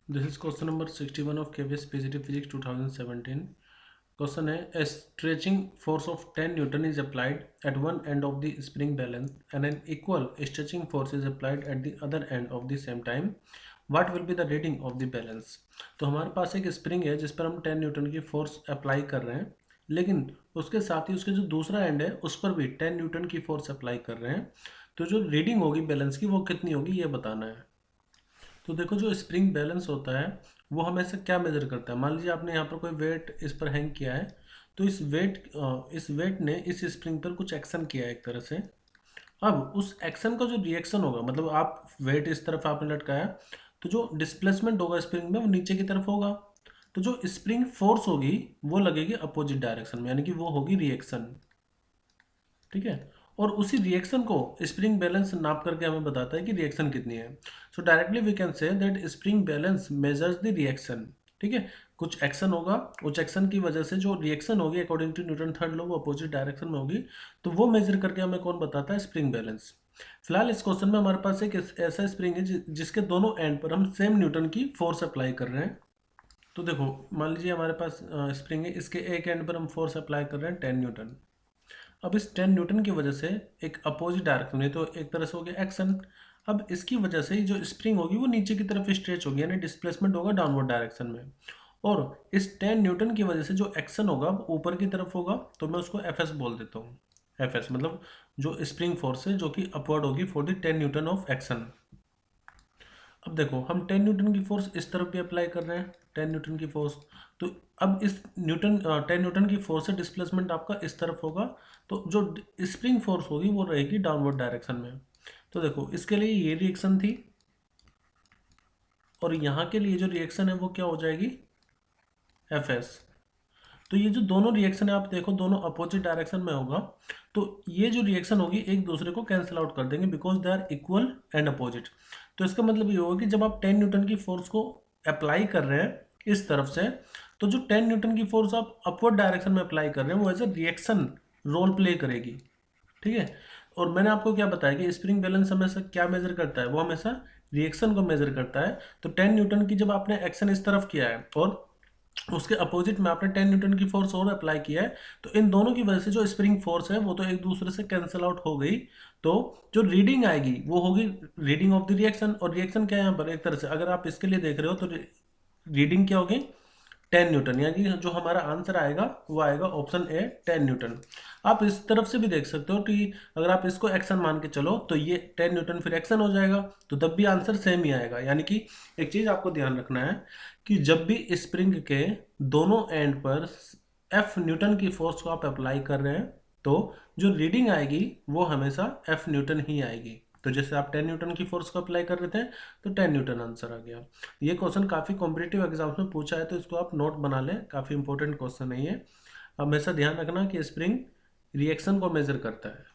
This is question number 61 of KVS PGT Physics 2017. Question है, a stretching force of 10 Newton is applied at one end of the spring balance and an equal stretching force is applied at the other end of the same time. What will be the reading of the balance? तो हमारे पास एक spring है जिस पर हम 10 Newton की force apply कर रहे हैं, लेकिन उसके साथ ही उसके जो दूसरा एंड है उस पर भी 10 न्यूटन की फोर्स अप्लाई कर रहे हैं. तो जो रीडिंग होगी बैलेंस की वो कितनी होगी ये बताना है. तो देखो, जो स्प्रिंग बैलेंस होता है वो हमेशा क्या मेजर करता है. मान लीजिए आपने यहाँ पर कोई वेट इस पर हैंग किया है, तो इस वेट ने इस स्प्रिंग पर कुछ एक्शन किया है एक तरह से. अब उस एक्शन का जो रिएक्शन होगा, मतलब आप वेट इस तरफ आपने लटकाया, तो जो डिस्प्लेसमेंट होगा स्प्रिंग में वो नीचे की तरफ होगा. तो जो स्प्रिंग फोर्स होगी वो लगेगी अपोजिट डायरेक्शन में, यानी कि वो होगी रिएक्शन. ठीक है. और उसी रिएक्शन को स्प्रिंग बैलेंस नाप करके हमें बताता है कि रिएक्शन कितनी है. So directly we can say that spring balance measures the reaction. ठीक है. कुछ एक्शन होगा, उस एक्शन की वजह से जो रिएक्शन होगी according to Newton third law वो अपोजिट डायरेक्शन में होगी. तो वो मेजर करके हमें कौन बताता है? Spring balance. फिलहाल इस क्वेश्चन में हमारे पास एक ऐसा स्प्रिंग है जिसके दोनों एंड पर हम सेम न्यूटन की फोर्स अप्लाई कर रहे हैं. तो देखो, मान लीजिए हमारे पास स्प्रिंग है, इसके एक एंड पर हम फोर्स अप्लाई कर रहे हैं 10 न्यूटन. अब इस 10 न्यूटन की वजह से एक अपोजिट डायरेक्शन में, तो एक तरह से हो गया एक्शन. अब इसकी वजह से जो स्प्रिंग होगी वो नीचे की तरफ स्ट्रेच होगी, यानी डिस्प्लेसमेंट होगा डाउनवर्ड डायरेक्शन में. और इस 10 न्यूटन की वजह से जो एक्शन होगा वो ऊपर की तरफ होगा, तो मैं उसको एफ बोल देता हूँ. एफ मतलब जो स्प्रिंग फोर्स है जो कि अपवर्ड होगी for the 10 Newton of action. अब देखो, हम 10 न्यूटन की फोर्स इस तरफ भी अप्लाई कर रहे हैं, 10 न्यूटन की फोर्स. तो अब इस 10 न्यूटन की फोर्स से डिस्प्लेसमेंट आपका इस तरफ होगा, तो जो स्प्रिंग फोर्स होगी वो रहेगी डाउनवर्ड डायरेक्शन में. तो देखो, इसके लिए ये रिएक्शन थी और यहाँ के लिए जो रिएक्शन है वो क्या हो जाएगी? F S. तो ये जो दोनों रिएक्शन है आप देखो दोनों अपोजिट डायरेक्शन में होगा, तो ये जो रिएक्शन होगी एक दूसरे को कैंसिल आउट कर देंगे because they are equal and opposite. तो इसका मतलब ये होगा कि जब आप 10 न्यूटन की फोर्स को अप्लाई कर रहे हैं इस तरफ से, तो जो 10 न्यूटन की फोर्स आप अपवर्ड डायरेक्शन में अप्लाई कर रहे हैं वो as a reaction role play करेगी. ठीक है. और मैंने आपको क्या बताया कि स्प्रिंग बैलेंस हमेशा क्या मेजर करता है? वो हमेशा रिएक्शन को मेजर करता है. तो 10 न्यूटन की जब आपने एक्शन इस तरफ किया है और उसके अपोजिट में आपने 10 न्यूटन की फोर्स और अप्लाई किया है, तो इन दोनों की वजह से जो स्प्रिंग फोर्स है वो तो एक दूसरे से कैंसिल आउट हो गई. तो जो रीडिंग आएगी वो होगी रीडिंग ऑफ द रिएक्शन. और रिएक्शन क्या है यहाँ पर? एक तरह से अगर आप इसके लिए देख रहे हो तो रीडिंग क्या होगी? 10 न्यूटन. यानी जो हमारा आंसर आएगा वो आएगा ऑप्शन ए 10 न्यूटन. आप इस तरफ से भी देख सकते हो कि अगर आप इसको एक्शन मान के चलो तो ये 10 न्यूटन फिर एक्शन हो जाएगा, तो तब भी आंसर सेम ही आएगा. यानी कि एक चीज़ आपको ध्यान रखना है कि जब भी स्प्रिंग के दोनों एंड पर एफ न्यूटन की फोर्स को आप अप्लाई कर रहे हैं तो जो रीडिंग आएगी वो हमेशा एफ न्यूटन ही आएगी. तो जैसे आप 10 न्यूटन की फोर्स को अप्लाई कर रहे थे तो 10 न्यूटन आंसर आ गया. ये क्वेश्चन काफ़ी कॉम्पिटिटिव एग्जाम्स में पूछा है, तो इसको आप नोट बना लें, काफ़ी इंपॉर्टेंट क्वेश्चन है ये. हमेशा ध्यान रखना कि स्प्रिंग रिएक्शन को मेजर करता है.